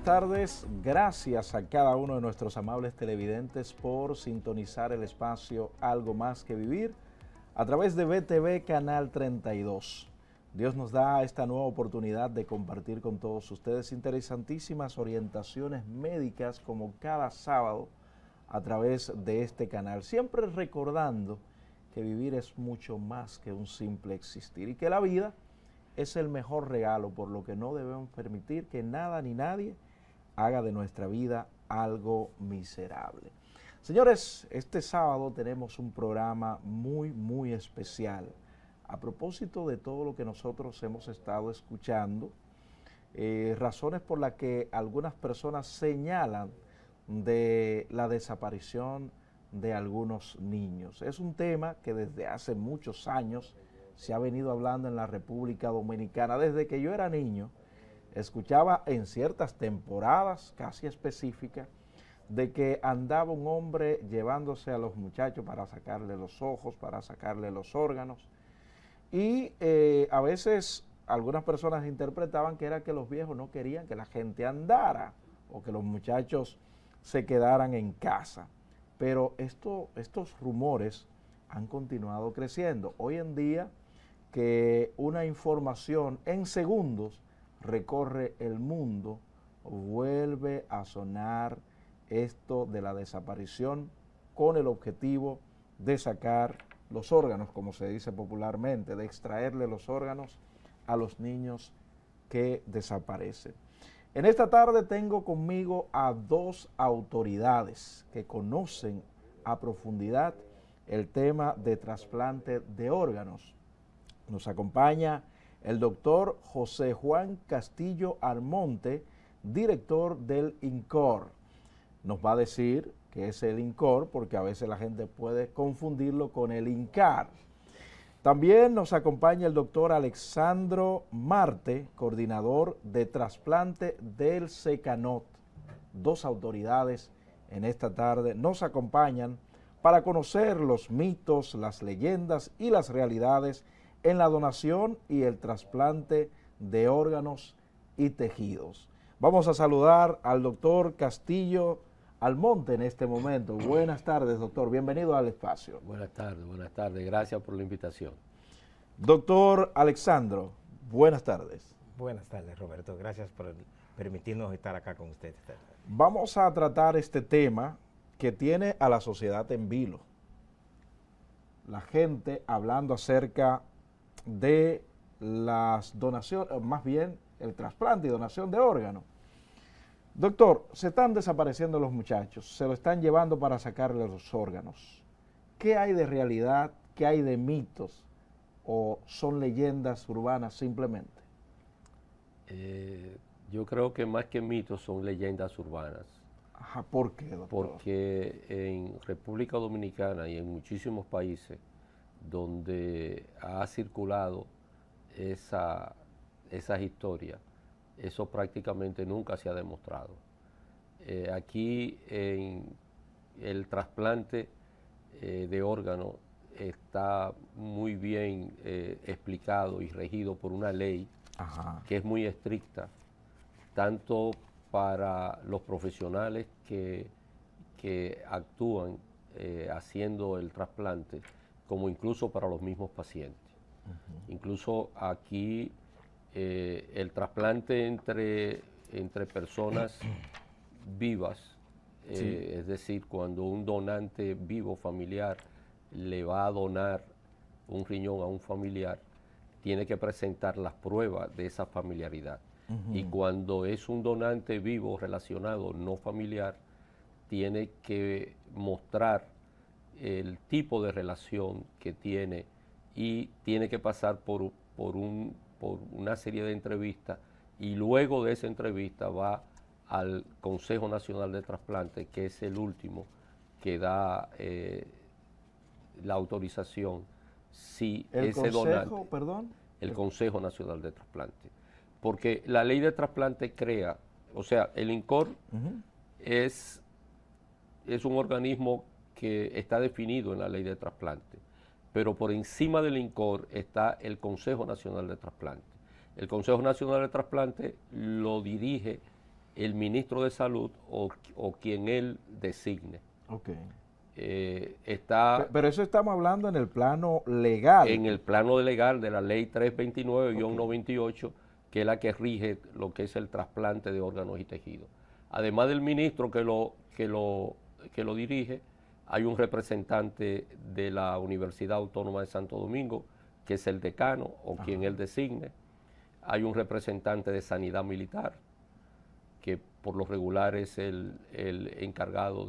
tardes. Gracias a cada uno de nuestros amables televidentes por sintonizar el espacio Algo Más que Vivir a través de BTV Canal 32. Dios nos da esta nueva oportunidad de compartir con todos ustedes interesantísimas orientaciones médicas como cada sábado a través de este canal, siempre recordando que vivir es mucho más que un simple existir y que la vida es el mejor regalo, por lo que no debemos permitir que nada ni nadie haga de nuestra vida algo miserable. Señores, este sábado tenemos un programa muy especial. A propósito de todo lo que nosotros hemos estado escuchando, razones por las que algunas personas señalan de la desaparición de algunos niños. Es un tema que desde hace muchos años se ha venido hablando en la República Dominicana. Desde que yo era niño, escuchaba en ciertas temporadas casi específicas de que andaba un hombre llevándose a los muchachos para sacarle los ojos, para sacarle los órganos. Y a veces algunas personas interpretaban que era que los viejos no querían que la gente andara o que los muchachos se quedaran en casa. Pero estos rumores han continuado creciendo. Hoy en día que una información en segundos recorre el mundo, vuelve a sonar esto de la desaparición con el objetivo de sacar los órganos, como se dice popularmente, de extraerle los órganos a los niños que desaparecen. En esta tarde tengo conmigo a dos autoridades que conocen a profundidad el tema de trasplante de órganos. Nos acompaña el doctor José Juan Castillo Almonte, director del INCOR. Nos va a decir qué es el INCOR porque a veces la gente puede confundirlo con el INCAR. También nos acompaña el doctor Alexandro Marte, coordinador de trasplante del SECANOT. Dos autoridades en esta tarde nos acompañan para conocer los mitos, las leyendas y las realidades en la donación y el trasplante de órganos y tejidos. Vamos a saludar al doctor Castillo Almonte en este momento. Buenas tardes, doctor. Bienvenido al espacio. Buenas tardes. Gracias por la invitación. Doctor Alexandro, buenas tardes. Buenas tardes, Roberto. Gracias por permitirnos estar acá con usted. Vamos a tratar este tema que tiene a la sociedad en vilo. La gente hablando acerca de las donaciones, más bien el trasplante y donación de órganos. Doctor, se están desapareciendo los muchachos, se lo están llevando para sacarle los órganos. ¿Qué hay de realidad? ¿Qué hay de mitos? ¿O son leyendas urbanas simplemente? Yo creo que más que mitos son leyendas urbanas. Ajá, ¿por qué, doctor? Porque en República Dominicana y en muchísimos países donde ha circulado esas historias, eso prácticamente nunca se ha demostrado. Aquí en el trasplante de órganos está muy bien explicado y regido por una ley que es muy estricta, tanto para los profesionales que actúan haciendo el trasplante, como incluso para los mismos pacientes. Incluso aquí el trasplante entre personas vivas, es decir, cuando un donante vivo familiar le va a donar un riñón a un familiar, tiene que presentar las pruebas de esa familiaridad. Y cuando es un donante vivo relacionado, no familiar, tiene que mostrar el tipo de relación que tiene y tiene que pasar por una serie de entrevistas, y luego de esa entrevista va al Consejo Nacional de Trasplante, que es el último que da la autorización si ese donante... El Consejo Nacional de Trasplante. Porque la ley de trasplante crea, o sea, el INCOR es un organismo que está definido en la ley de trasplante, pero por encima del INCOR está el Consejo Nacional de Trasplante. El Consejo Nacional de Trasplante lo dirige el ministro de Salud o quien él designe. Ok. Está Pero eso estamos hablando en el plano legal. en el plano legal de la ley 329-98, que es la que rige lo que es el trasplante de órganos y tejidos. Además del ministro que lo dirige, hay un representante de la Universidad Autónoma de Santo Domingo, que es el decano o quien él designe. Hay un representante de Sanidad Militar, que por lo regular es el encargado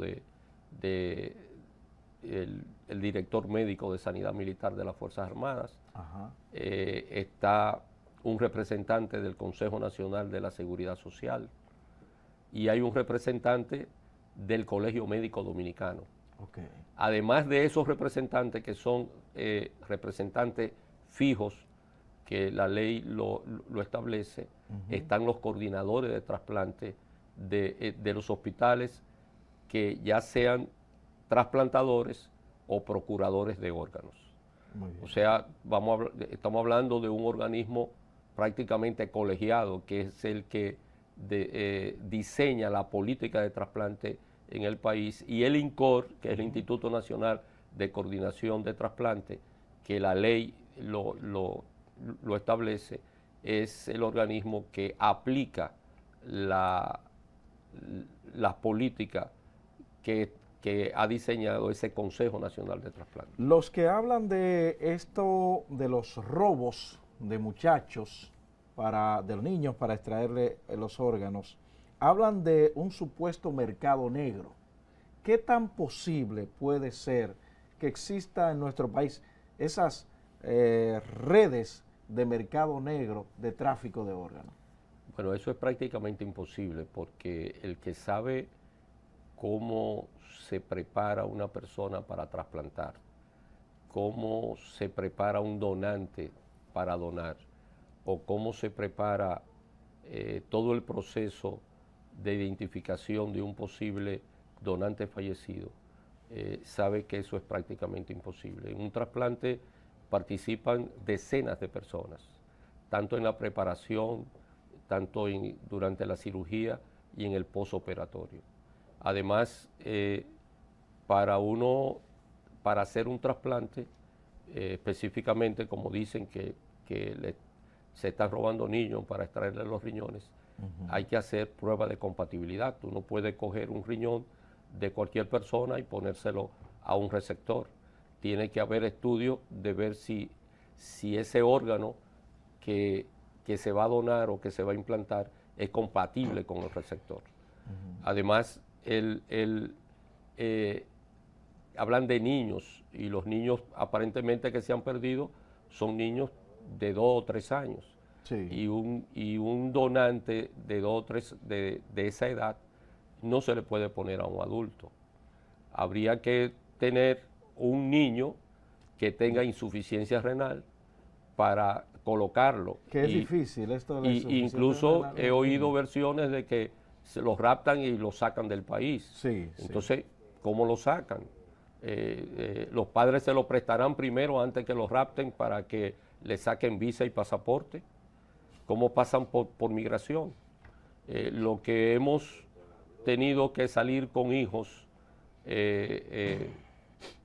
el director médico de Sanidad Militar de las Fuerzas Armadas. Está un representante del Consejo Nacional de la Seguridad Social y hay un representante del Colegio Médico Dominicano. Además de esos representantes que son representantes fijos, que la ley lo establece, están los coordinadores de trasplante de los hospitales que ya sean trasplantadores o procuradores de órganos. O sea, estamos hablando de un organismo prácticamente colegiado, que es el que diseña la política de trasplante en el país, y el INCOR, que es el Instituto Nacional de Coordinación de Trasplante, que la ley lo establece, es el organismo que aplica las políticas que ha diseñado ese Consejo Nacional de Trasplante. Los que hablan de esto, de los robos de muchachos, de los niños para extraerle los órganos, hablan de un supuesto mercado negro. ¿Qué tan posible puede ser que exista en nuestro país esas redes de mercado negro de tráfico de órganos? Bueno, eso es prácticamente imposible, porque el que sabe cómo se prepara una persona para trasplantar, cómo se prepara un donante para donar, o cómo se prepara todo el proceso de identificación de un posible donante fallecido, sabe que eso es prácticamente imposible. En un trasplante participan decenas de personas, tanto en la preparación, tanto durante la cirugía y en el posoperatorio. Además, para hacer un trasplante, específicamente como dicen que se están robando niños para extraerle los riñones, hay que hacer prueba de compatibilidad. Tú no puedes coger un riñón de cualquier persona y ponérselo a un receptor. Tiene que haber estudios de ver si ese órgano que se va a donar o que se va a implantar es compatible con el receptor. Además, hablan de niños, y los niños aparentemente que se han perdido son niños de 2 o 3 años. Sí. Y un donante de 2 o 3 de esa edad no se le puede poner a un adulto. Habría que tener un niño que tenga insuficiencia renal para colocarlo. Que es difícil esto de la insuficiencia incluso renal. he oído versiones de que se los raptan y los sacan del país. Sí, entonces, ¿cómo lo sacan? Los padres se lo prestarán primero antes que los rapten para que le saquen visa y pasaporte. ¿Cómo pasan por migración? Lo que hemos tenido que salir con hijos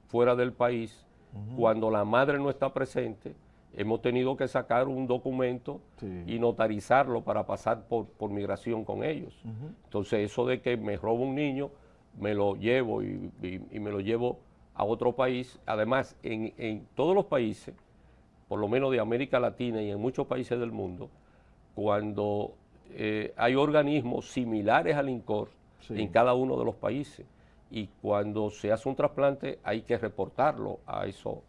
fuera del país, cuando la madre no está presente, hemos tenido que sacar un documento y notarizarlo para pasar por migración con ellos. Entonces, eso de que me robo un niño, me lo llevo y me lo llevo a otro país. Además, en todos los países, por lo menos de América Latina y en muchos países del mundo, cuando hay organismos similares al INCOR en cada uno de los países, y cuando se hace un trasplante hay que reportarlo a esos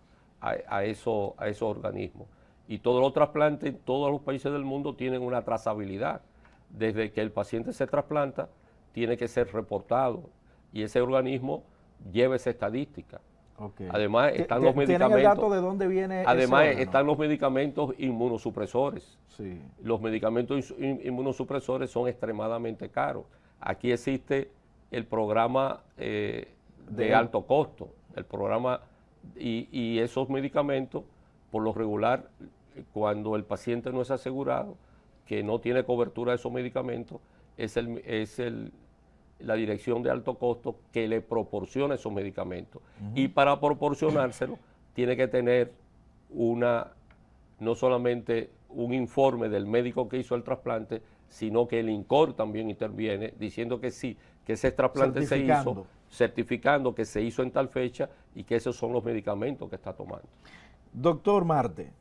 organismos. Y todos los trasplantes en todos los países del mundo tienen una trazabilidad. Desde que el paciente se trasplanta, tiene que ser reportado, y ese organismo lleva esa estadística. Además, están los medicamentos. ¿Tienen el dato de dónde viene Además, ese órgano? están los medicamentos inmunosupresores. Sí. Los medicamentos inmunosupresores son extremadamente caros. Aquí existe el programa de alto costo, el programa, y esos medicamentos, por lo regular, cuando el paciente no es asegurado, que no tiene cobertura de esos medicamentos, la dirección de alto costo que le proporciona esos medicamentos. Y para proporcionárselo tiene que tener no solamente un informe del médico que hizo el trasplante, sino que el INCOR también interviene diciendo que sí, que ese trasplante se hizo, certificando que se hizo en tal fecha y que esos son los medicamentos que está tomando. Doctor Marte,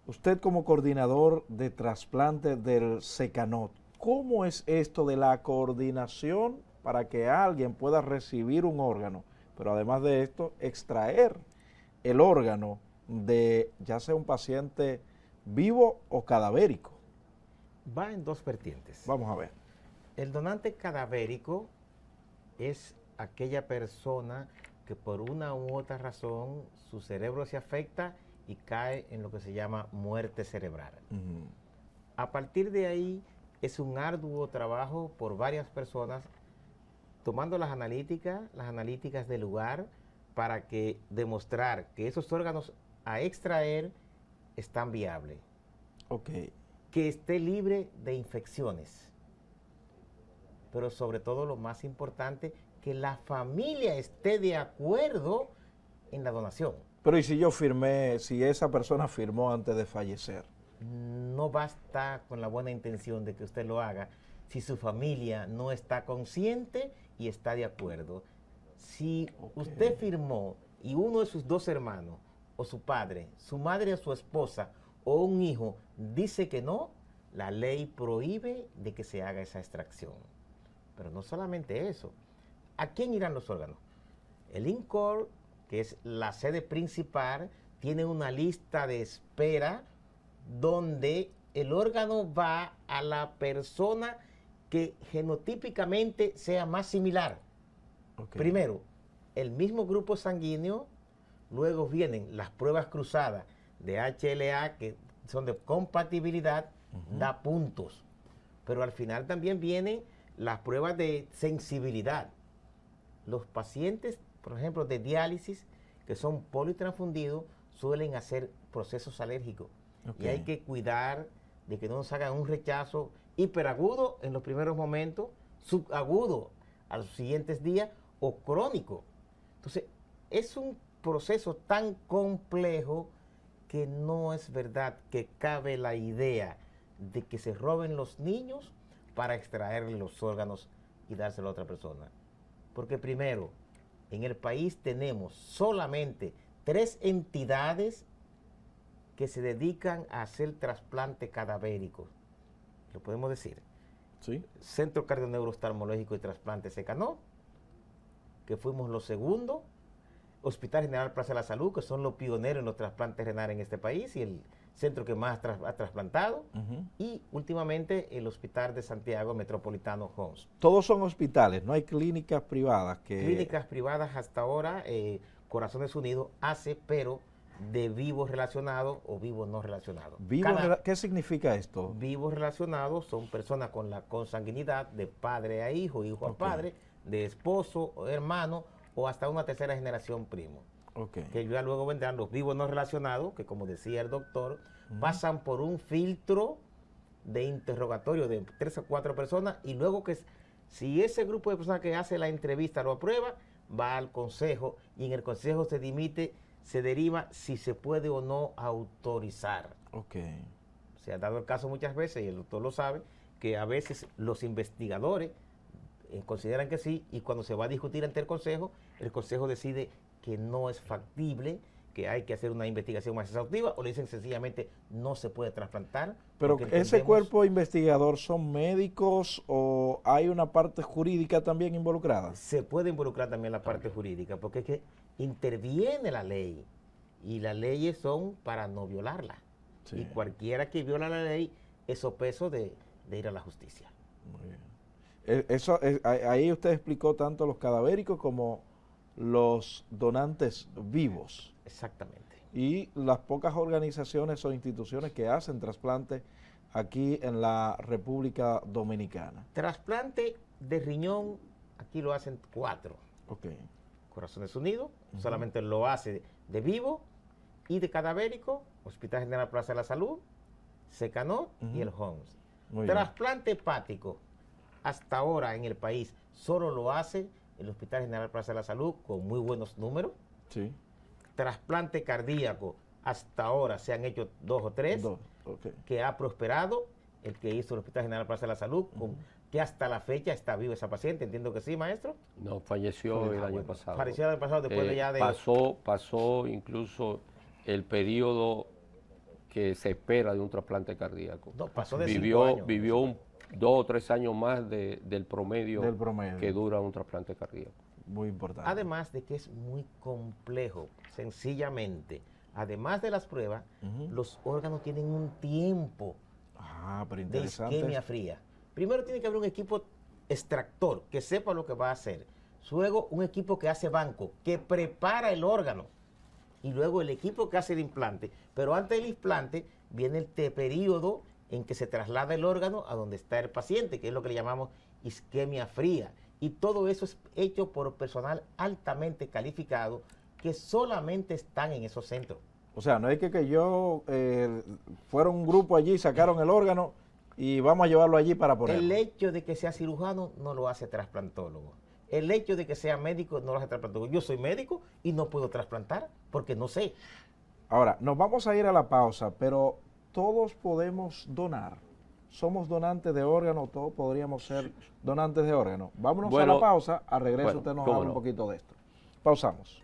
usted como coordinador de trasplante del SECANOT, ¿cómo es esto de la coordinación para que alguien pueda recibir un órgano, pero además de esto, extraer el órgano de ya sea un paciente vivo o cadavérico? Va en dos vertientes. Vamos a ver. El donante cadavérico es aquella persona que por una u otra razón su cerebro se afecta y cae en lo que se llama muerte cerebral. A partir de ahí es un arduo trabajo por varias personas tomando las analíticas del lugar para que demostrar que esos órganos a extraer están viables. Okay. Que esté libre de infecciones. Pero sobre todo lo más importante, que la familia esté de acuerdo en la donación. Pero ¿y si yo firmé, si esa persona firmó antes de fallecer? No basta con la buena intención de que usted lo haga si su familia no está consciente y está de acuerdo. Si usted firmó y uno de sus dos hermanos, o su padre, su madre o su esposa, o un hijo dice que no, la ley prohíbe de que se haga esa extracción. Pero no solamente eso. ¿A quién irán los órganos? El INCOR, que es la sede principal, tiene una lista de espera donde el órgano va a la persona que genotípicamente sea más similar. Primero, el mismo grupo sanguíneo, luego vienen las pruebas cruzadas de HLA, que son de compatibilidad, da puntos. Pero al final también vienen las pruebas de sensibilidad. Los pacientes, por ejemplo, de diálisis, que son politransfundidos, suelen hacer procesos alérgicos. Y hay que cuidar de que no nos hagan un rechazo hiperagudo en los primeros momentos, subagudo a los siguientes días o crónico. Entonces, es un proceso tan complejo que no es verdad que cabe la idea de que se roben los niños para extraer los órganos y dárselo a otra persona. Porque primero, en el país tenemos solamente 3 entidades que se dedican a hacer trasplante cadavérico. ¿Lo podemos decir? Sí. Centro Cardioneurooftalmológico y Trasplante SECANOT, que fuimos los segundos. Hospital General Plaza de la Salud, que son los pioneros en los trasplantes renales en este país y el centro que más ha trasplantado. Y últimamente el Hospital de Santiago Metropolitano Homs. Todos son hospitales, no hay clínicas privadas que... Clínicas privadas hasta ahora, Corazones Unidos hace, pero de vivos relacionados o vivos no relacionados. ¿Qué significa esto? Vivos relacionados son personas con la consanguinidad de padre a hijo, hijo a padre, de esposo o hermano, o hasta una tercera generación primo. Que ya luego vendrán los vivos no relacionados, que como decía el doctor, pasan por un filtro de interrogatorio de 3 o 4 personas, y luego que si ese grupo de personas que hace la entrevista lo aprueba, va al consejo, y en el consejo se deriva si se puede o no autorizar. Se ha dado el caso muchas veces, y el doctor lo sabe, que a veces los investigadores consideran que sí, y cuando se va a discutir ante el consejo decide que no es factible, que hay que hacer una investigación más exhaustiva, o le dicen sencillamente no se puede trasplantar. Pero ese cuerpo investigador, ¿son médicos o hay una parte jurídica también involucrada? Se puede involucrar también la parte jurídica, porque es que interviene la ley, y las leyes son para no violarla. Y cualquiera que viola la ley es opeso de ir a la justicia. Muy bien. Ahí usted explicó tanto los cadavéricos como los donantes vivos. Exactamente. Y las pocas organizaciones o instituciones que hacen trasplante aquí en la República Dominicana. Trasplante de riñón, aquí lo hacen 4. Corazones Unidos, solamente lo hace de vivo, y de cadavérico, Hospital General Plaza de la Salud, SECANOT y el Homs. Trasplante hepático, hasta ahora en el país solo lo hace el Hospital General Plaza de la Salud con muy buenos números. Sí. Trasplante cardíaco, hasta ahora se han hecho 2 o 3, Okay. que ha prosperado el que hizo el Hospital General Plaza de la Salud, que hasta la fecha está viva esa paciente, entiendo que sí, maestro. No, falleció el año pasado. Falleció el año pasado después de ya de... Pasó incluso el periodo que se espera de un trasplante cardíaco. No, pasó de 5 años. Vivió 2 o 3 años más del promedio que dura un trasplante cardíaco. Muy importante. Además de que es muy complejo, sencillamente, además de las pruebas, los órganos tienen un tiempo pero de interesante. isquemia fría. Primero tiene que haber un equipo extractor que sepa lo que va a hacer. Luego un equipo que hace banco, que prepara el órgano. Y luego el equipo que hace el implante. Pero antes del implante viene el periodo en que se traslada el órgano a donde está el paciente, que es lo que le llamamos isquemia fría. Y todo eso es hecho por personal altamente calificado que solamente están en esos centros. O sea, no es que yo fueron un grupo allí, sacaron el órgano y vamos a llevarlo allí para ponerlo. El hecho de que sea cirujano no lo hace trasplantólogo. El hecho de que sea médico no lo hace trasplantólogo. Yo soy médico y no puedo trasplantar porque no sé. Ahora, nos vamos a ir a la pausa, pero todos podemos donar. Somos donantes de órganos, todos podríamos ser donantes de órganos. Vámonos a la pausa, a regreso usted nos habla un poquito de esto. Pausamos.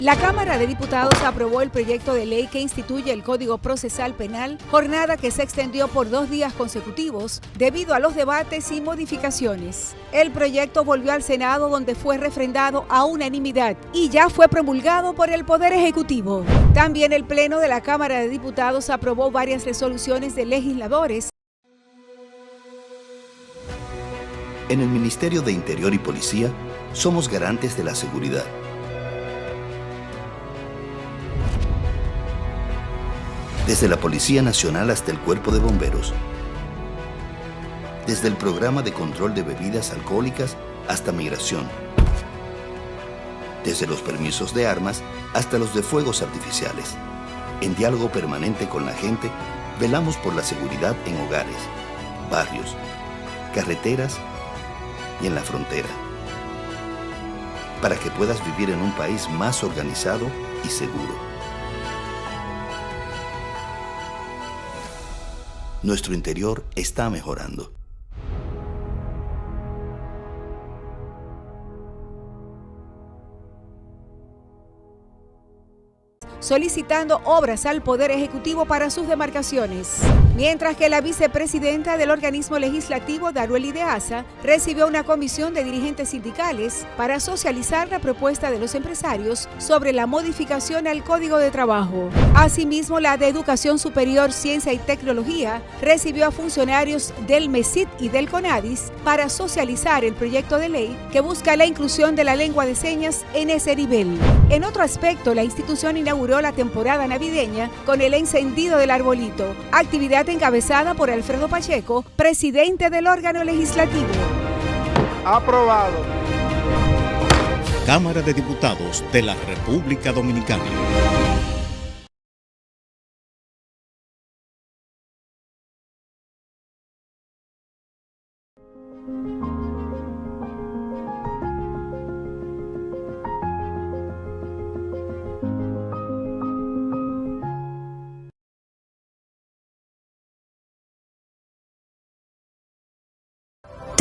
La Cámara de Diputados aprobó el proyecto de ley que instituye el Código Procesal Penal, jornada que se extendió por 2 días consecutivos debido a los debates y modificaciones. El proyecto volvió al Senado, donde fue refrendado a unanimidad y ya fue promulgado por el Poder Ejecutivo. También el Pleno de la Cámara de Diputados aprobó varias resoluciones de legisladores. En el Ministerio de Interior y Policía somos garantes de la seguridad. Desde la Policía Nacional hasta el Cuerpo de Bomberos. Desde el Programa de Control de Bebidas Alcohólicas hasta Migración. Desde los permisos de armas hasta los de fuegos artificiales. En diálogo permanente con la gente, velamos por la seguridad en hogares, barrios, carreteras y en la frontera. Para que puedas vivir en un país más organizado y seguro. Nuestro interior está mejorando. Solicitando obras al Poder Ejecutivo para sus demarcaciones. Mientras que la vicepresidenta del organismo legislativo, Darueli de Asa, recibió una comisión de dirigentes sindicales para socializar la propuesta de los empresarios sobre la modificación al Código de Trabajo. Asimismo, la de Educación Superior, Ciencia y Tecnología recibió a funcionarios del MESIT y del CONADIS para socializar el proyecto de ley que busca la inclusión de la lengua de señas en ese nivel. En otro aspecto, la institución inauguró la temporada navideña con el encendido del arbolito, actividad encabezada por Alfredo Pacheco, presidente del órgano legislativo. Aprobado. Cámara de Diputados de la República Dominicana.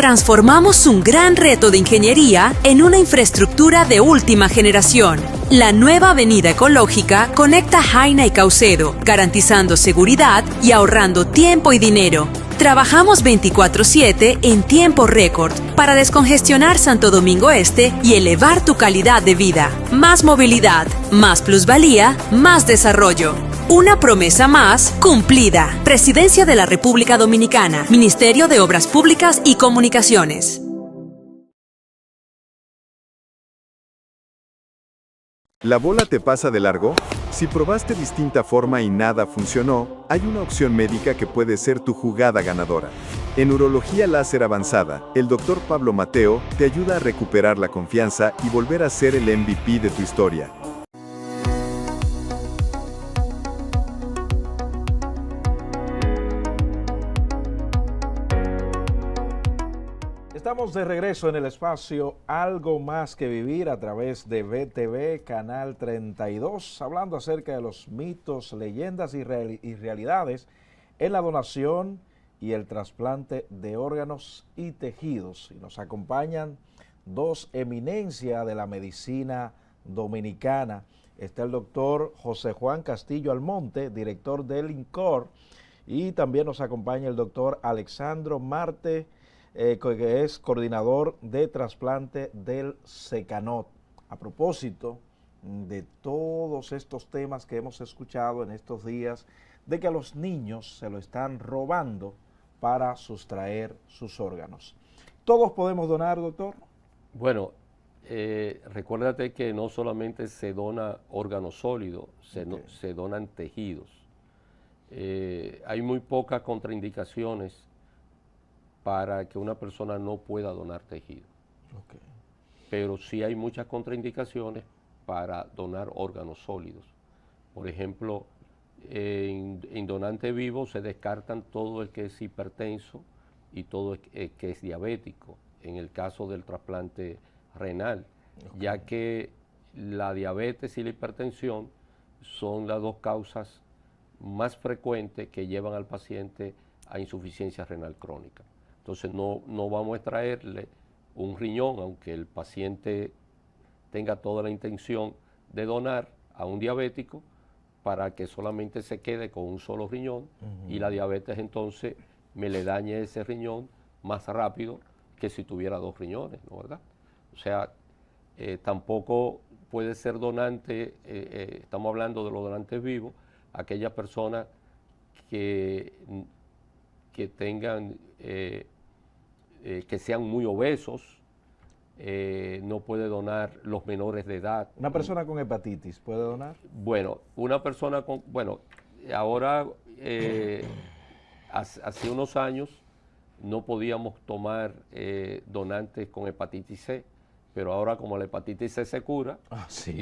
Transformamos un gran reto de ingeniería en una infraestructura de última generación. La nueva avenida ecológica conecta Jaina y Caucedo, garantizando seguridad y ahorrando tiempo y dinero. Trabajamos 24/7 en tiempo récord para descongestionar Santo Domingo Este y elevar tu calidad de vida. Más movilidad, más plusvalía, más desarrollo. Una promesa más cumplida. Presidencia de la República Dominicana, Ministerio de Obras Públicas y Comunicaciones. ¿La bola te pasa de largo? Si probaste distinta forma y nada funcionó, hay una opción médica que puede ser tu jugada ganadora. En Urología Láser Avanzada, el Dr. Pablo Mateo te ayuda a recuperar la confianza y volver a ser el MVP de tu historia. Estamos de regreso en el espacio Algo Más que Vivir a través de VTV Canal 32, hablando acerca de los mitos, leyendas y realidades en la donación y el trasplante de órganos y tejidos. Y nos acompañan dos eminencias de la medicina dominicana. Está el doctor José Juan Castillo Almonte, director del INCOR, y también nos acompaña el doctor Alexandro Marte, que es coordinador de trasplante del SECANOT. A propósito de todos estos temas que hemos escuchado en estos días, de que a los niños se lo están robando para sustraer sus órganos. ¿Todos podemos donar, doctor? Bueno, recuérdate que no solamente se dona órganos sólidos, se donan tejidos. Hay muy pocas contraindicaciones para que una persona no pueda donar tejido. Okay. Pero sí hay muchas contraindicaciones para donar órganos sólidos. Por ejemplo, en donante vivo se descartan todo el que es hipertenso y todo el que es diabético, en el caso del trasplante renal, okay, ya que la diabetes y la hipertensión son las dos causas más frecuentes que llevan al paciente a insuficiencia renal crónica. Entonces no vamos a extraerle un riñón, aunque el paciente tenga toda la intención de donar a un diabético, para que solamente se quede con un solo riñón y la diabetes entonces me le dañe ese riñón más rápido que si tuviera dos riñones, ¿no, verdad? O sea, tampoco puede ser donante, estamos hablando de los donantes vivos, aquellas personas que tengan, que sean muy obesos, no puede donar los menores de edad. ¿Una persona con hepatitis puede donar? Bueno, una persona con, bueno, ahora, hace unos años no podíamos tomar donantes con hepatitis C, pero ahora como la hepatitis C se cura,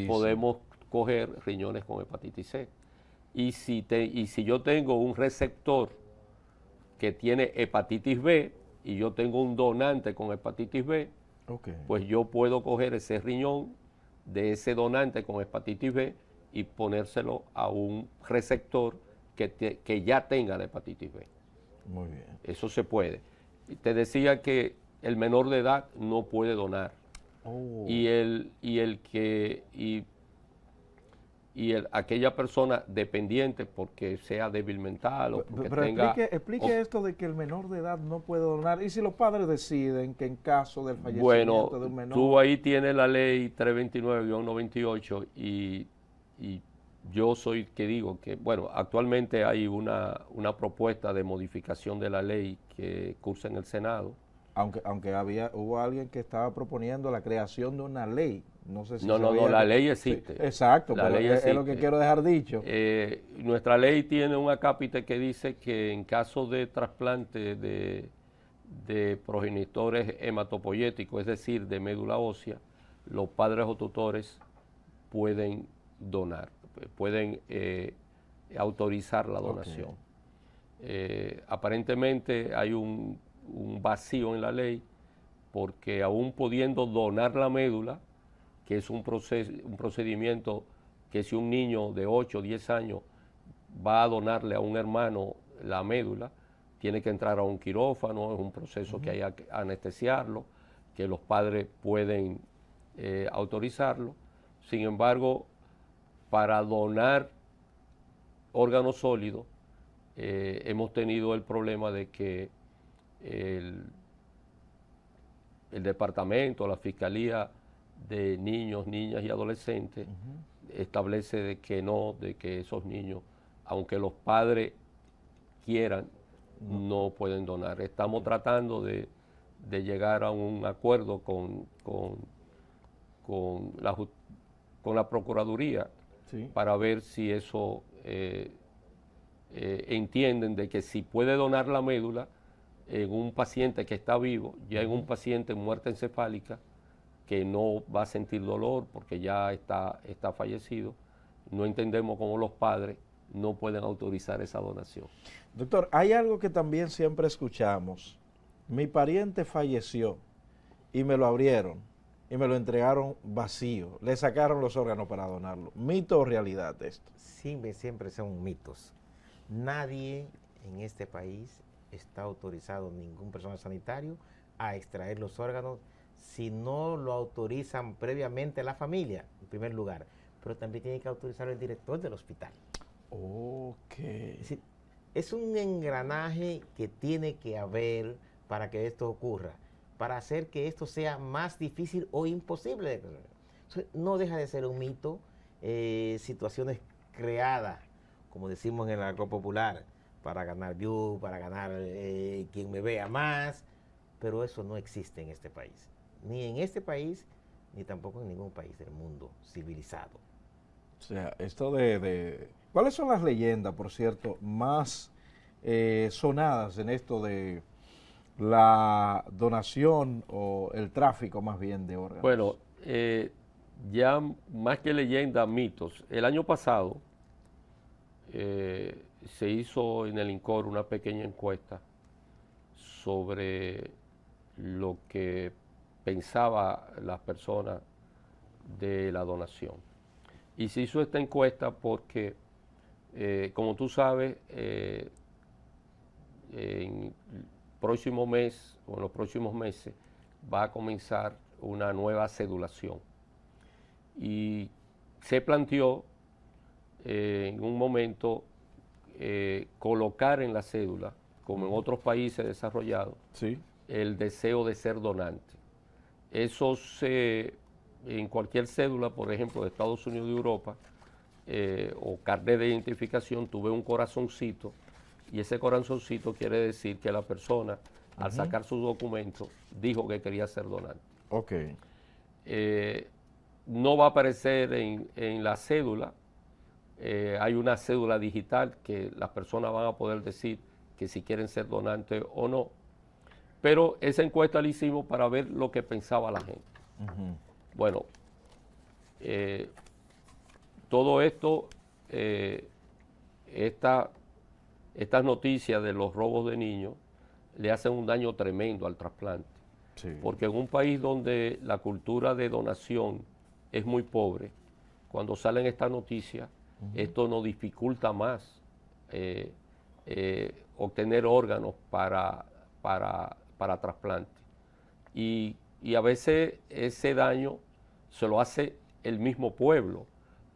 podemos coger riñones con hepatitis C. Y si yo tengo un receptor que tiene hepatitis B y yo tengo un donante con hepatitis B, okay, pues yo puedo coger ese riñón de ese donante con hepatitis B y ponérselo a un receptor que ya tenga la hepatitis B. Muy bien. Eso se puede. Te decía que el menor de edad no puede donar. Oh. Aquella persona dependiente porque sea débil mental o porque pero tenga... Explique esto de que el menor de edad no puede donar. ¿Y si los padres deciden que en caso del fallecimiento de un menor? Tú ahí tienes la ley 329-98 y yo soy que digo que, bueno, actualmente hay una propuesta de modificación de la ley que cursa en el Senado. Aunque hubo alguien que estaba proponiendo la creación de una ley. No sé si la ley existe. Sí, exacto, la ley es lo que quiero dejar dicho. Nuestra ley tiene un acápite que dice que en caso de trasplante de progenitores hematopoyéticos, es decir, de médula ósea, los padres o tutores pueden donar, pueden autorizar la donación. Okay. Aparentemente hay un vacío en la ley porque aún pudiendo donar la médula, que es un procedimiento que si un niño de 8 o 10 años va a donarle a un hermano la médula, tiene que entrar a un quirófano, es un proceso que hay que anestesiarlo, que los padres pueden autorizarlo. Sin embargo, para donar órganos sólidos, hemos tenido el problema de que el departamento, la Fiscalía de Niños, Niñas y Adolescentes establece de que esos niños, aunque los padres quieran, no pueden donar. Estamos tratando de llegar a un acuerdo con la Procuraduría para ver si eso entienden de que si puede donar la médula en un paciente que está vivo, ya en un paciente en muerte encefálica, que no va a sentir dolor porque ya está fallecido, no entendemos cómo los padres no pueden autorizar esa donación. Doctor, hay algo que también siempre escuchamos. Mi pariente falleció y me lo abrieron y me lo entregaron vacío. Le sacaron los órganos para donarlo. ¿Mito o realidad esto? Siempre son mitos. Nadie en este país está autorizado, ningún personal sanitario, a extraer los órganos si no lo autorizan previamente la familia, en primer lugar. Pero también tiene que autorizar el director del hospital. Ok. Es un engranaje que tiene que haber para que esto ocurra, para hacer que esto sea más difícil o imposible. No deja de ser un mito, situaciones creadas, como decimos en el argot popular, para ganar views, para ganar quien me vea más, pero eso no existe en este país. Ni en este país, ni tampoco en ningún país del mundo civilizado. O sea, esto ¿cuáles son las leyendas, por cierto, más sonadas en esto de la donación o el tráfico más bien de órganos? Bueno, ya más que leyenda, mitos. El año pasado se hizo en el INCOR una pequeña encuesta sobre lo que pensaba las personas de la donación. Y se hizo esta encuesta porque, como tú sabes, en el próximo mes o en los próximos meses va a comenzar una nueva cedulación. Y se planteó en un momento colocar en la cédula, como en otros países desarrollados, el deseo de ser donante. Eso en cualquier cédula, por ejemplo, de Estados Unidos y Europa, o carnet de identificación, tuve un corazoncito, y ese corazoncito quiere decir que la persona, al sacar sus documentos, dijo que quería ser donante. Ok. No va a aparecer en la cédula. Hay una cédula digital que las personas van a poder decir que si quieren ser donantes o no. Pero esa encuesta la hicimos para ver lo que pensaba la gente. Bueno, todo esto, estas noticias de los robos de niños le hacen un daño tremendo al trasplante. Porque en un país donde la cultura de donación es muy pobre, cuando salen estas noticias, esto nos dificulta más obtener órganos para trasplante. Y a veces ese daño se lo hace el mismo pueblo,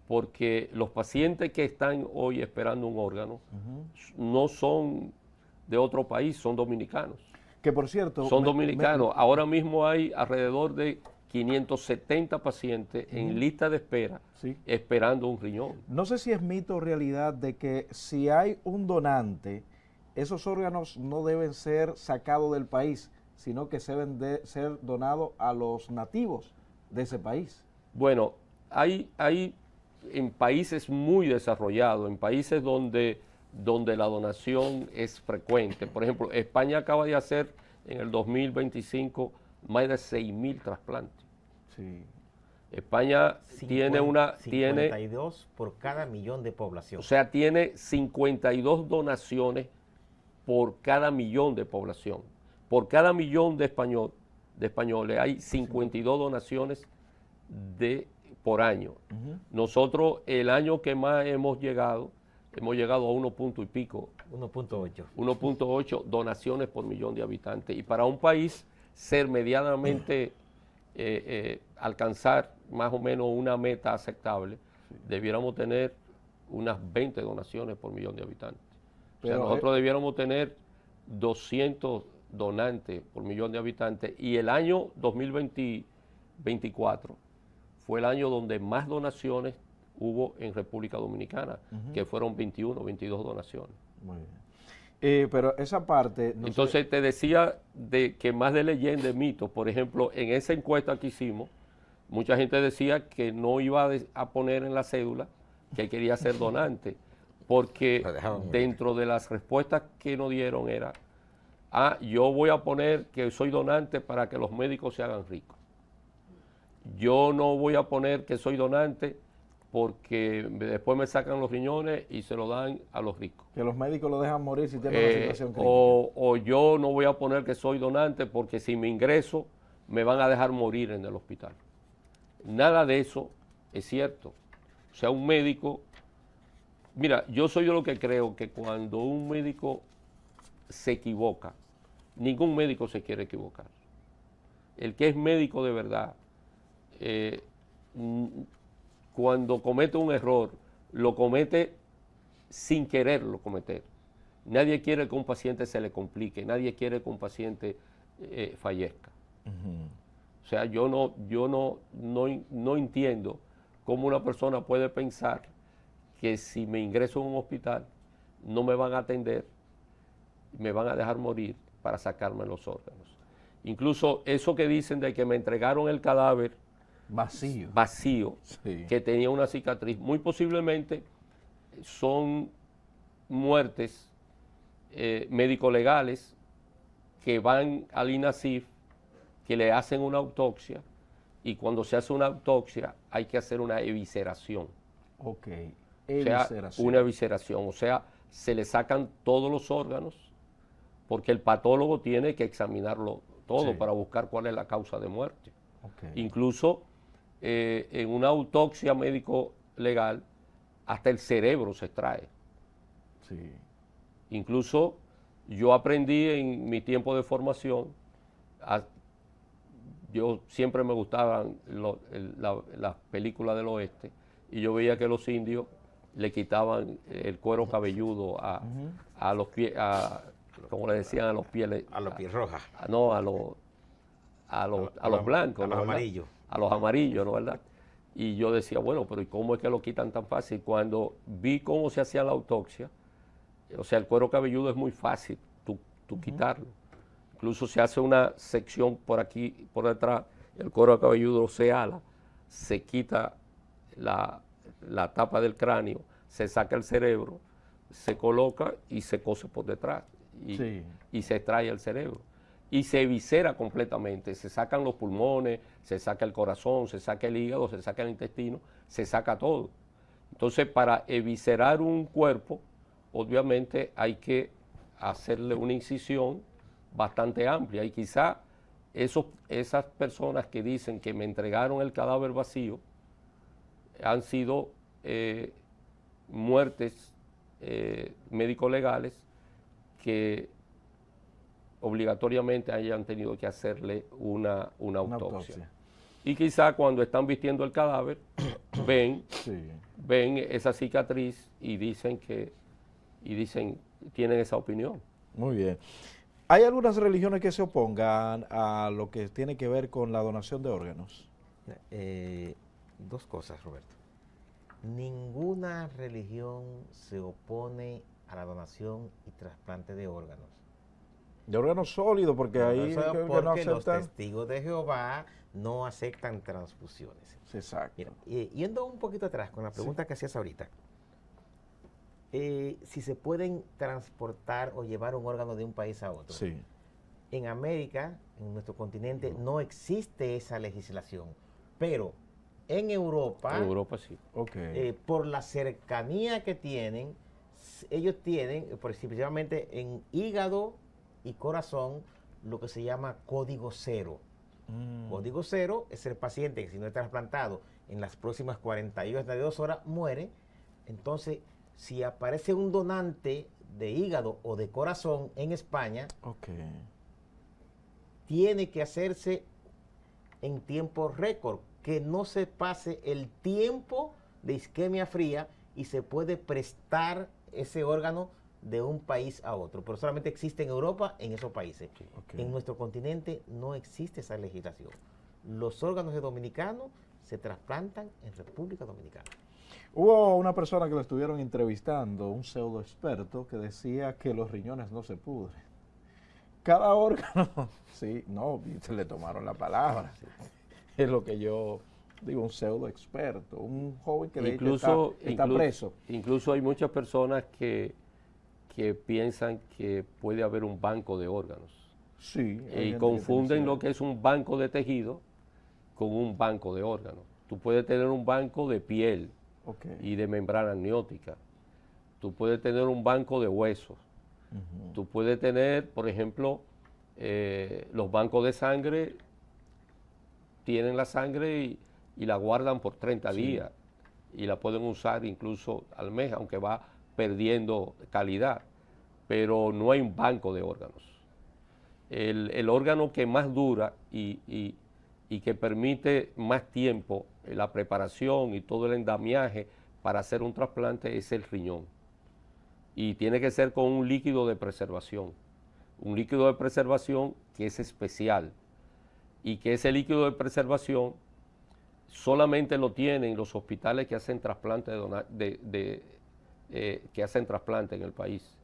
porque los pacientes que están hoy esperando un órgano no son de otro país, son dominicanos. Que por cierto... Son dominicanos. Ahora mismo hay alrededor de 570 pacientes en lista de espera esperando un riñón. No sé si es mito o realidad de que si hay un donante, esos órganos no deben ser sacados del país, sino que se deben de ser donados a los nativos de ese país. Bueno, hay en países muy desarrollados, en países donde la donación es frecuente. Por ejemplo, España acaba de hacer en el 2025 más de 6.000 trasplantes. España tiene 52 por cada millón de población. O sea, tiene 52 donaciones por cada millón de población. Por cada millón de españoles hay 52 donaciones por año. Nosotros el año que más hemos llegado hemos llegado a 1 punto y pico. 1.8. 1.8 donaciones por millón de habitantes. Y para un país ser medianamente, alcanzar más o menos una meta aceptable, debiéramos tener unas 20 donaciones por millón de habitantes. Pero, o sea, nosotros debiéramos tener 200 donantes por millón de habitantes, y el año 2024 fue el año donde más donaciones hubo en República Dominicana, que fueron 21, 22 donaciones. Muy bien. Pero esa parte... no Entonces sé. te decía de que más de leyenda y mitos. Por ejemplo, en esa encuesta que hicimos, mucha gente decía que no iba a poner en la cédula que quería ser donante, porque dentro de las respuestas que nos dieron era, yo voy a poner que soy donante para que los médicos se hagan ricos. Yo no voy a poner que soy donante porque después me sacan los riñones y se lo dan a los ricos. Que los médicos lo dejan morir si tienen una situación crítica. O yo no voy a poner que soy donante porque si me ingreso me van a dejar morir en el hospital. Nada de eso es cierto. O sea, un médico... Mira, yo soy de lo que creo que cuando un médico se equivoca, ningún médico se quiere equivocar. El que es médico de verdad, cuando comete un error, lo comete sin quererlo cometer. Nadie quiere que un paciente se le complique, nadie quiere que un paciente fallezca. O sea, yo no entiendo cómo una persona puede pensar que si me ingreso en un hospital no me van a atender, me van a dejar morir para sacarme los órganos. Incluso eso que dicen de que me entregaron el cadáver vacío, Sí. que tenía una cicatriz, muy posiblemente son muertes médico-legales que van al INASIF, que le hacen una autopsia, y cuando se hace una autopsia hay que hacer una evisceración. Ok, O sea, una evisceración, o sea, se le sacan todos los órganos, porque el patólogo tiene que examinarlo todo para buscar cuál es la causa de muerte. Okay. Incluso en una autopsia médico-legal, hasta el cerebro se extrae. Sí. Incluso yo aprendí en mi tiempo de formación, yo siempre me gustaban las películas del oeste, y yo veía que los indios le quitaban el cuero cabelludo a los pies, como le decían, a los pieles. A los pies rojas. No, a los blancos. A los amarillos. A los amarillos, ¿no verdad? Y yo decía, bueno, pero ¿y cómo es que lo quitan tan fácil? Cuando vi cómo se hacía la autopsia, o sea, el cuero cabelludo es muy fácil tú quitarlo. Incluso se hace una sección por aquí, por detrás, el cuero cabelludo se ala, se quita la tapa del cráneo, se saca el cerebro, se coloca y se cose por detrás y se extrae el cerebro. Y se eviscera completamente, se sacan los pulmones, se saca el corazón, se saca el hígado, se saca el intestino, se saca todo. Entonces, para eviscerar un cuerpo, obviamente hay que hacerle una incisión bastante amplia, y quizá esas personas que dicen que me entregaron el cadáver vacío han sido muertes médico-legales que obligatoriamente hayan tenido que hacerle una autopsia. Y quizá cuando están vistiendo el cadáver ven esa cicatriz y dicen tienen esa opinión. Muy bien. ¿Hay algunas religiones que se opongan a lo que tiene que ver con la donación de órganos? Dos cosas, Roberto. Ninguna religión se opone a la donación y trasplante de órganos. De órganos sólidos, porque ahí porque no aceptan. los testigos de Jehová no aceptan transfusiones. Exacto. Mira, yendo un poquito atrás con la pregunta que hacías ahorita, si se pueden transportar o llevar un órgano de un país a otro. Sí. En América, en nuestro continente, no existe esa legislación, pero en Europa, Sí. Por la cercanía que tienen, ellos tienen, principalmente en hígado y corazón, lo que se llama código cero. Código cero es el paciente que, si no es trasplantado en las próximas 48 horas, muere. Entonces si aparece un donante de hígado o de corazón en España, tiene que hacerse en tiempo récord, que no se pase el tiempo de isquemia fría y se puede prestar ese órgano de un país a otro, pero solamente existe en Europa, en esos países. En nuestro continente no existe esa legislación. Los órganos de dominicanos se trasplantan en República Dominicana. Hubo una persona que lo estuvieron entrevistando, un pseudo experto, que decía que los riñones no se pudren. Cada órgano, sí, no, se le tomaron la palabra. Es lo que yo digo, un pseudo experto, un joven que de hecho está preso. Incluso hay muchas personas que piensan que puede haber un banco de órganos. Sí. Y confunden lo que es un banco de tejido con un banco de órganos. Tú puedes tener un banco de piel y de membrana amniótica. Tú puedes tener un banco de huesos. Tú puedes tener, por ejemplo, los bancos de sangre tienen la sangre y la guardan por 30 días y la pueden usar incluso al mes, aunque va perdiendo calidad, pero no hay un banco de órganos. El órgano que más dura y que permite más tiempo la preparación y todo el endamiaje para hacer un trasplante es el riñón. Y tiene que ser con un líquido de preservación. Un líquido de preservación que es especial y que ese líquido de preservación solamente lo tienen los hospitales que hacen trasplante que hacen trasplante en el país.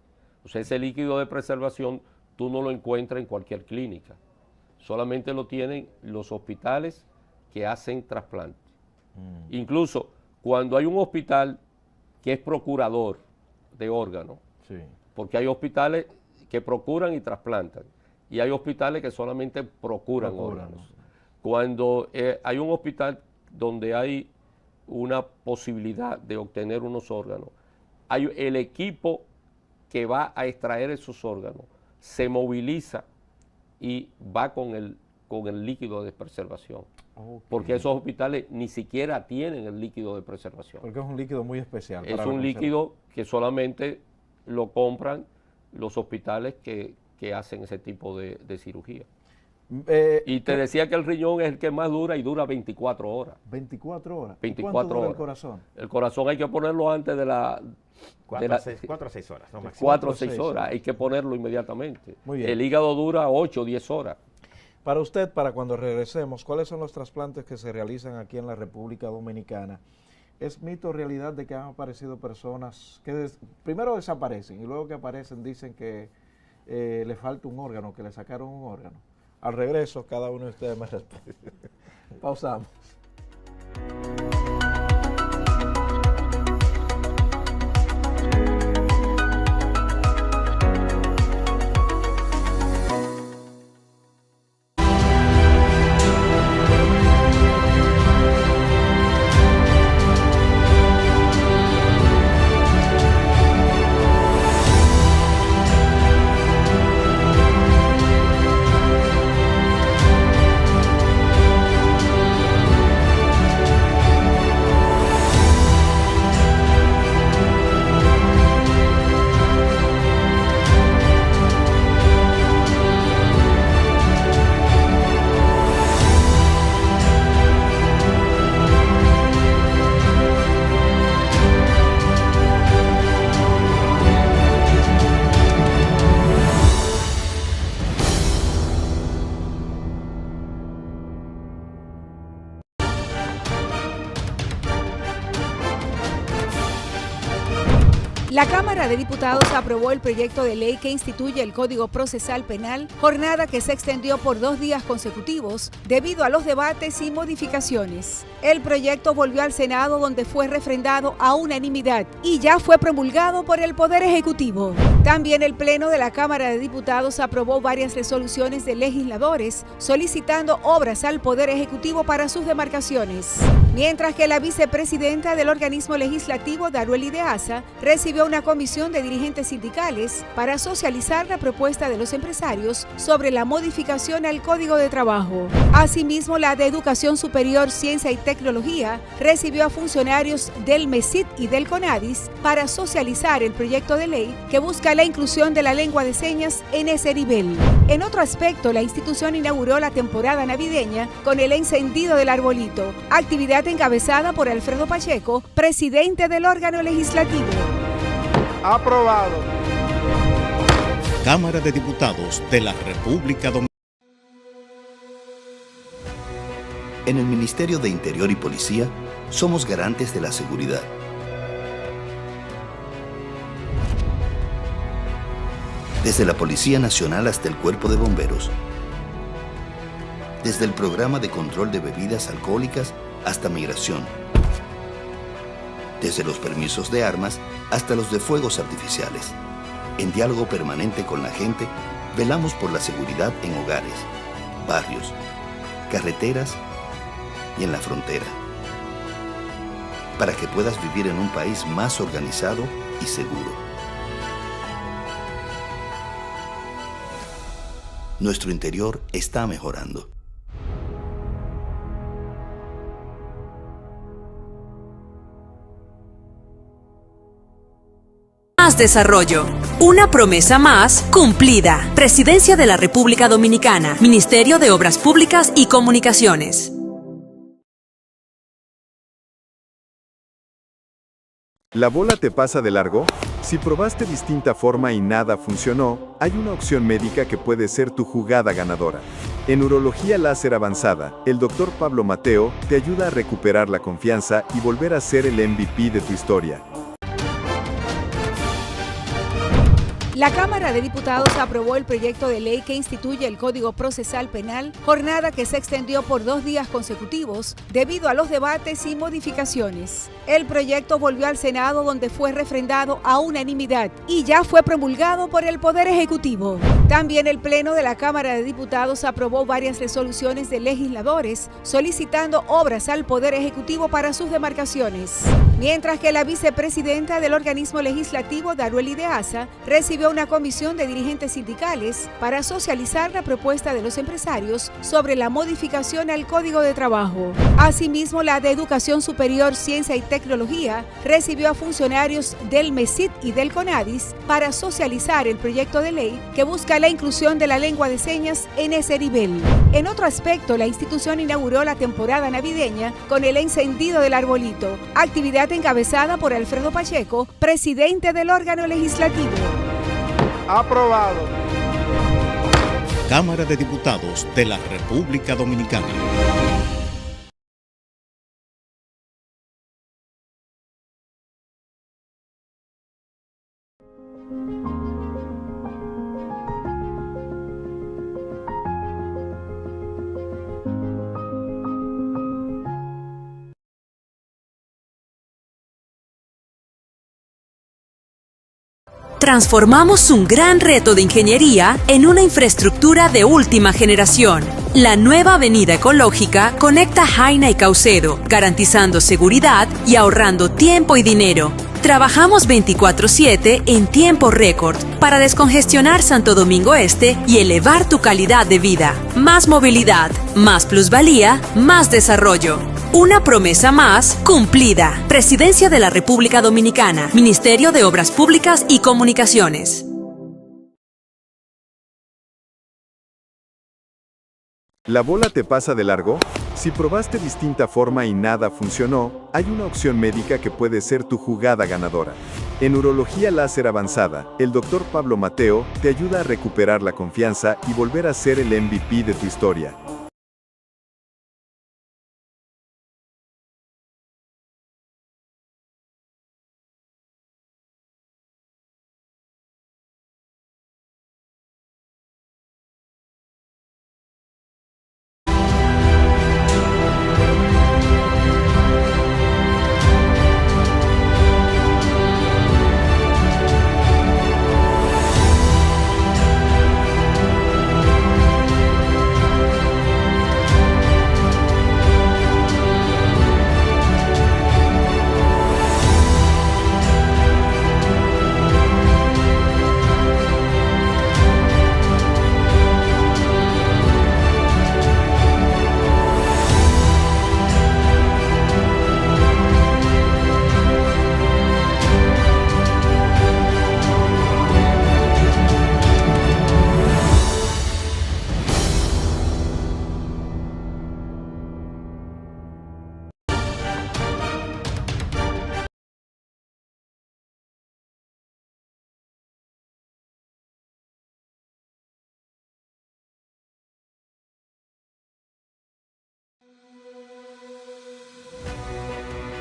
O sea, ese líquido de preservación tú no lo encuentras en cualquier clínica. Solamente lo tienen los hospitales que hacen trasplante. Incluso cuando hay un hospital que es procurador de órganos, porque hay hospitales que procuran y trasplantan, y hay hospitales que solamente procuran órganos. Cuando hay un hospital donde hay una posibilidad de obtener unos órganos, hay el equipo que va a extraer esos órganos, se moviliza y va con el líquido de preservación. Porque esos hospitales ni siquiera tienen el líquido de preservación. Porque es un líquido muy especial. Es un líquido que solamente lo compran los hospitales que hacen ese tipo de cirugía. Y te decía que el riñón es el que más dura y dura 24 horas. 24 horas. 24 horas. El corazón? El corazón hay que ponerlo antes de la... 4 a 6 horas. No, 4 o 6 horas, hay que ponerlo inmediatamente. Muy bien. El hígado dura 8 o 10 horas. Para usted, para cuando regresemos, ¿cuáles son los trasplantes que se realizan aquí en la República Dominicana? ¿Es mito o realidad de que han aparecido personas que primero desaparecen y luego que aparecen dicen que le falta un órgano, que le sacaron un órgano? Al regreso, cada uno de ustedes me responde. Pausamos. La Cámara de Diputados aprobó el proyecto de ley que instituye el Código Procesal Penal, jornada que se extendió por 2 días consecutivos debido a los debates y modificaciones. El proyecto volvió al Senado, donde fue refrendado a unanimidad y ya fue promulgado por el Poder Ejecutivo. También el Pleno de la Cámara de Diputados aprobó varias resoluciones de legisladores solicitando obras al Poder Ejecutivo para sus demarcaciones. Mientras que la vicepresidenta del organismo legislativo, Darueli de Asa, recibió una comisión de dirigentes sindicales para socializar la propuesta de los empresarios sobre la modificación al Código de Trabajo. Asimismo, la de Educación Superior, Ciencia y Tecnología recibió a funcionarios del MESIT y del CONADIS para socializar el proyecto de ley que busca la inclusión de la lengua de señas en ese nivel. En otro aspecto, la institución inauguró la temporada navideña con el encendido del arbolito, actividad encabezada por Alfredo Pacheco, presidente del órgano legislativo. Aprobado. Cámara de Diputados de la República Dominicana. En el Ministerio de Interior y Policía somos garantes de la seguridad. Desde la Policía Nacional hasta el Cuerpo de Bomberos. Desde el Programa de Control de Bebidas Alcohólicas hasta Migración. Desde los permisos de armas hasta los de fuegos artificiales. En diálogo permanente con la gente, velamos por la seguridad en hogares, barrios, carreteras y en la frontera. Para que puedas vivir en un país más organizado y seguro. Nuestro interior está mejorando. Más desarrollo. Una promesa más cumplida. Presidencia de la República Dominicana. Ministerio de Obras Públicas y Comunicaciones. ¿La bola te pasa de largo? Si probaste distinta forma y nada funcionó, hay una opción médica que puede ser tu jugada ganadora. En Urología Láser Avanzada, el Dr. Pablo Mateo te ayuda a recuperar la confianza y volver a ser el MVP de tu historia. La Cámara de Diputados aprobó el proyecto de ley que instituye el Código Procesal Penal, jornada que se extendió por 2 días consecutivos debido a los debates y modificaciones. El proyecto volvió al Senado, donde fue refrendado a unanimidad y ya fue promulgado por el Poder Ejecutivo. También el Pleno de la Cámara de Diputados aprobó varias resoluciones de legisladores solicitando obras al Poder Ejecutivo para sus demarcaciones. Mientras que la vicepresidenta del organismo legislativo, Darueli de Asa, recibió una comisión de dirigentes sindicales para socializar la propuesta de los empresarios sobre la modificación al Código de Trabajo. Asimismo, la de Educación Superior, Ciencia y Tecnología recibió a funcionarios del MESIT y del CONADIS para socializar el proyecto de ley que busca la inclusión de la lengua de señas en ese nivel. En otro aspecto, la institución inauguró la temporada navideña con el encendido del arbolito, actividad encabezada por Alfredo Pacheco, presidente del órgano legislativo. Aprobado. Cámara de Diputados de la República Dominicana. Transformamos un gran reto de ingeniería en una infraestructura de última generación. La nueva avenida ecológica conecta Jaina y Caucedo, garantizando seguridad y ahorrando tiempo y dinero. Trabajamos 24/7 en tiempo récord para descongestionar Santo Domingo Este y elevar tu calidad de vida. Más movilidad, más plusvalía, más desarrollo. Una promesa más cumplida. Presidencia de la República Dominicana. Ministerio de Obras Públicas y Comunicaciones. ¿La bola te pasa de largo? Si probaste distinta forma y nada funcionó, hay una opción médica que puede ser tu jugada ganadora. En Urología Láser Avanzada, el Dr. Pablo Mateo te ayuda a recuperar la confianza y volver a ser el MVP de tu historia.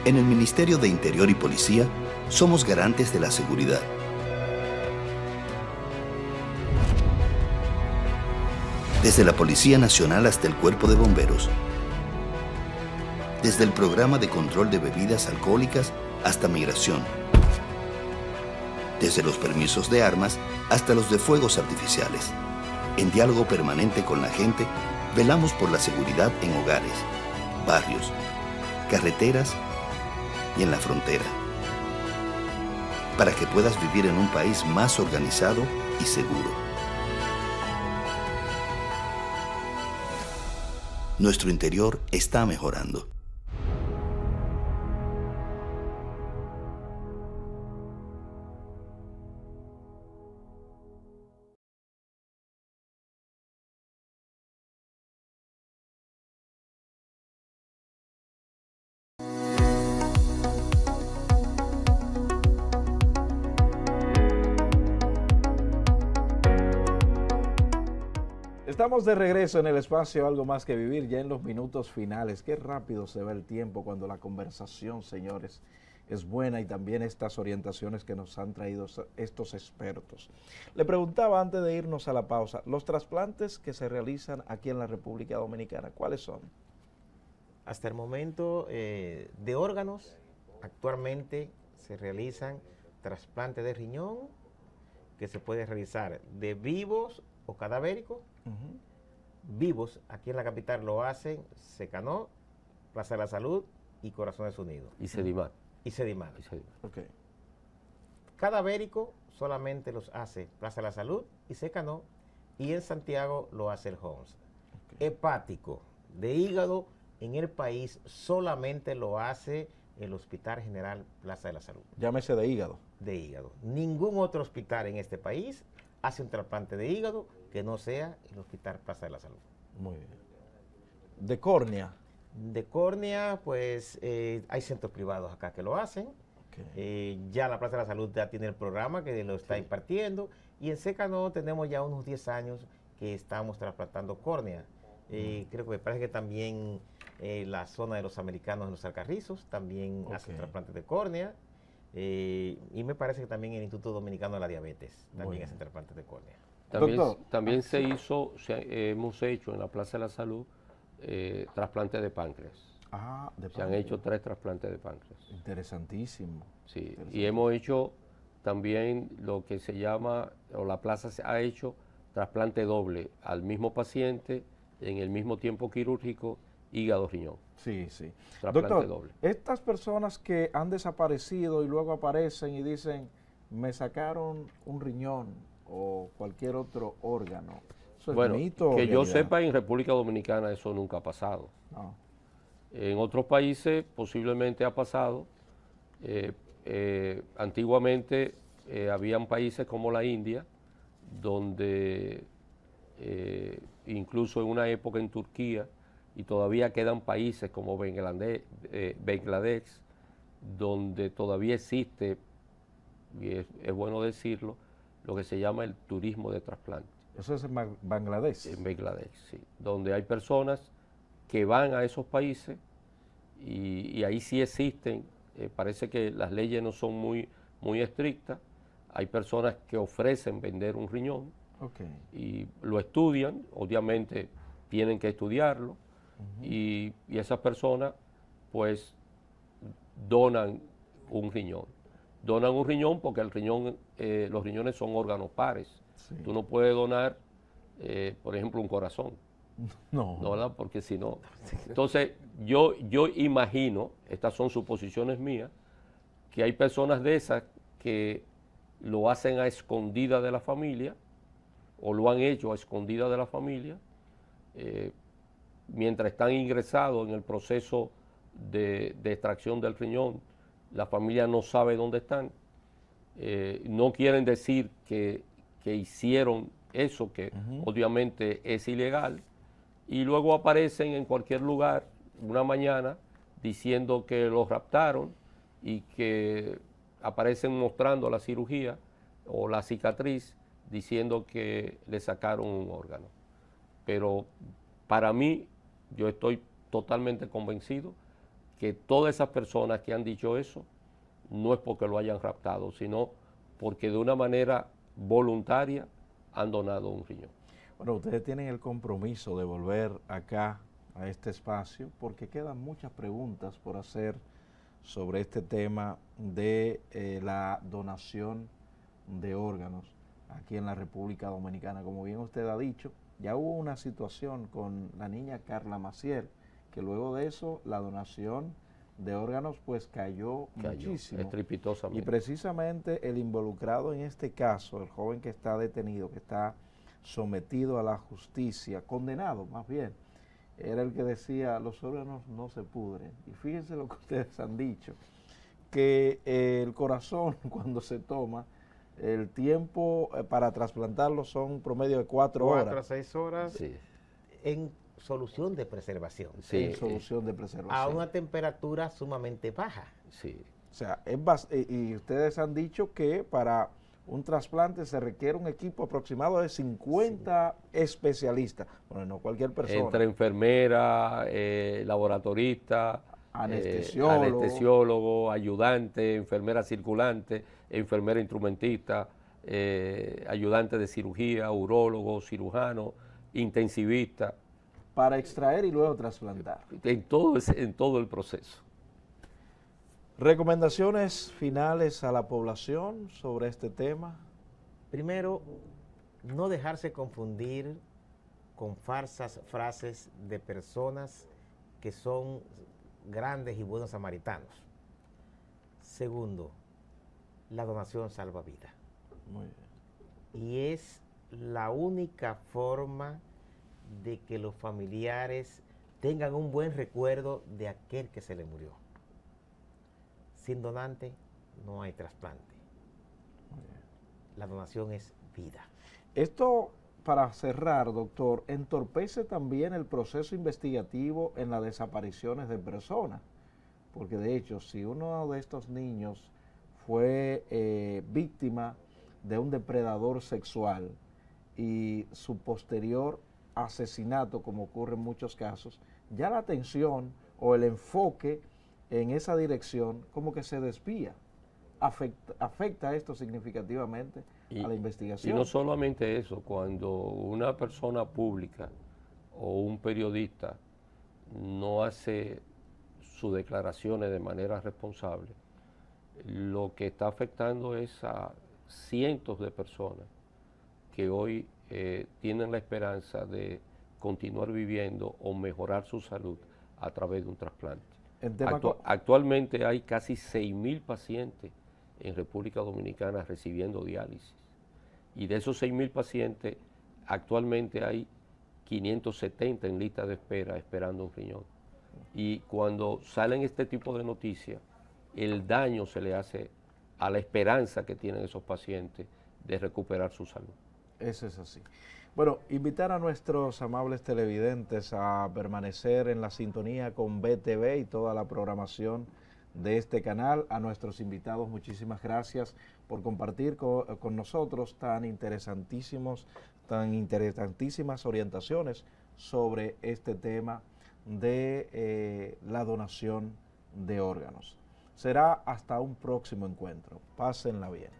En el Ministerio de Interior y Policía somos garantes de la seguridad. Desde la Policía Nacional hasta el Cuerpo de Bomberos. Desde el Programa de Control de Bebidas Alcohólicas hasta Migración. Desde los permisos de armas hasta los de fuegos artificiales. En diálogo permanente con la gente, velamos por la seguridad en hogares, barrios, carreteras y en la frontera. Para que puedas vivir en un país más organizado y seguro. Nuestro interior está mejorando. Estamos de regreso en el espacio Algo Más que Vivir, ya en los minutos finales. Qué rápido se va el tiempo cuando la conversación, señores, es buena, y también estas orientaciones que nos han traído estos expertos. Le preguntaba antes de irnos a la pausa, los trasplantes que se realizan aquí en la República Dominicana, ¿cuáles son? Hasta el momento, de órganos, actualmente se realizan trasplantes de riñón, que se puede realizar de vivos o cadavéricos. Vivos, aquí en la capital lo hacen Secanó, Plaza de la Salud y Corazones Unidos. Y Sedimar. Y Sedimar. Okay. Cadavérico solamente los hace Plaza de la Salud y Secanó, y en Santiago lo hace el Homs. Okay. Hepático, de hígado, en el país solamente lo hace el Hospital General Plaza de la Salud. Llámese de hígado. De hígado. Ningún otro hospital en este país hace un trasplante de hígado que no sea el Hospital Plaza de la Salud. Muy bien. ¿De córnea? De córnea, pues hay centros privados acá que lo hacen. Okay. Ya la Plaza de la Salud ya tiene el programa que lo está impartiendo, y en Secanó tenemos ya unos 10 años que estamos trasplantando córnea. Creo que me parece que también la zona de los americanos en los Alcarrizos también hacen trasplantes de córnea. Y me parece que también el Instituto Dominicano de la Diabetes también hace trasplantes de córnea. También hemos hecho en la Plaza de la Salud trasplantes de páncreas. Se han hecho 3 trasplantes de páncreas. Interesantísimo. Sí, interesantísimo. Y hemos hecho también lo que se llama, o la plaza ha hecho trasplante doble al mismo paciente en el mismo tiempo quirúrgico, hígado-riñón. Sí, sí. Trasplante Doctor, doble. Estas personas que han desaparecido y luego aparecen y dicen, me sacaron un riñón o cualquier otro órgano, ¿eso es mito o que yo realidad? sepa, en República Dominicana eso nunca ha pasado. No. En otros países posiblemente ha pasado. Antiguamente habían países como la India, donde incluso en una época en Turquía, y todavía quedan países como Bangladesh, donde todavía existe, y es bueno decirlo, lo que se llama el turismo de trasplante. ¿Eso es en Bangladesh? En Bangladesh, sí. Donde hay personas que van a esos países y ahí sí existen, parece que las leyes no son muy estrictas. Hay personas que ofrecen vender un riñón y lo estudian, obviamente tienen que estudiarlo, y esas personas pues donan un riñón. Donan un riñón porque el riñón, los riñones son órganos pares. Sí. Tú no puedes donar, por ejemplo, un corazón. No. ¿No, verdad? Porque si no... Entonces, yo imagino, estas son suposiciones mías, que hay personas de esas que lo hacen a escondida de la familia, o lo han hecho a escondida de la familia, mientras están ingresados en el proceso de extracción del riñón. La familia no sabe dónde están. No quieren decir que hicieron eso, que obviamente es ilegal, y luego aparecen en cualquier lugar una mañana diciendo que los raptaron y que aparecen mostrando la cirugía o la cicatriz diciendo que le sacaron un órgano. Pero para mí, yo estoy totalmente convencido que todas esas personas que han dicho eso no es porque lo hayan raptado, sino porque de una manera voluntaria han donado un riñón. Bueno, ustedes tienen el compromiso de volver acá a este espacio porque quedan muchas preguntas por hacer sobre este tema de la donación de órganos aquí en la República Dominicana. Como bien usted ha dicho, ya hubo una situación con la niña Carla Maciel, que luego de eso la donación de órganos pues cayó muchísimo. Estrepitosamente. Y precisamente el involucrado en este caso, el joven que está detenido, que está sometido a la justicia, condenado más bien, era el que decía, los órganos no se pudren. Y fíjense lo que ustedes han dicho, que el corazón cuando se toma, el tiempo para trasplantarlo son promedio de 4 horas. 4 a 6 horas Sí. en solución de preservación. Sí, En solución de preservación. A una temperatura sumamente baja. Sí. O sea, y ustedes han dicho que para un trasplante se requiere un equipo aproximado de 50 especialistas. Bueno, no cualquier persona. Entre enfermera, laboratorista, anestesiólogo, ayudante, enfermera circulante, enfermera instrumentista, ayudante de cirugía, urólogo, cirujano, intensivista. Para extraer y luego trasplantar. En todo el proceso. ¿Recomendaciones finales a la población sobre este tema? Primero, no dejarse confundir con falsas frases de personas que son grandes y buenos samaritanos. Segundo, la donación salva vida. Muy bien. Y es la única forma de que los familiares tengan un buen recuerdo de aquel que se le murió. Sin donante no hay trasplante. La donación es vida. Esto, para cerrar, doctor, entorpece también el proceso investigativo en las desapariciones de personas, porque de hecho, si uno de estos niños fue víctima de un depredador sexual y su posterior asesinato, como ocurre en muchos casos, ya la atención o el enfoque en esa dirección como que se desvía. Afecta esto significativamente a la investigación. Y no solamente eso, cuando una persona pública o un periodista no hace sus declaraciones de manera responsable, lo que está afectando es a cientos de personas que hoy tienen la esperanza de continuar viviendo o mejorar su salud a través de un trasplante. Actualmente hay casi 6.000 pacientes en República Dominicana recibiendo diálisis. Y de esos 6.000 pacientes, actualmente hay 570 en lista de espera esperando un riñón. Y cuando salen este tipo de noticias, el daño se le hace a la esperanza que tienen esos pacientes de recuperar su salud. Eso es así. Bueno, invitar a nuestros amables televidentes a permanecer en la sintonía con BTV y toda la programación de este canal. A nuestros invitados, muchísimas gracias por compartir con nosotros tan interesantísimas orientaciones sobre este tema de la donación de órganos. Será hasta un próximo encuentro. Pásenla bien.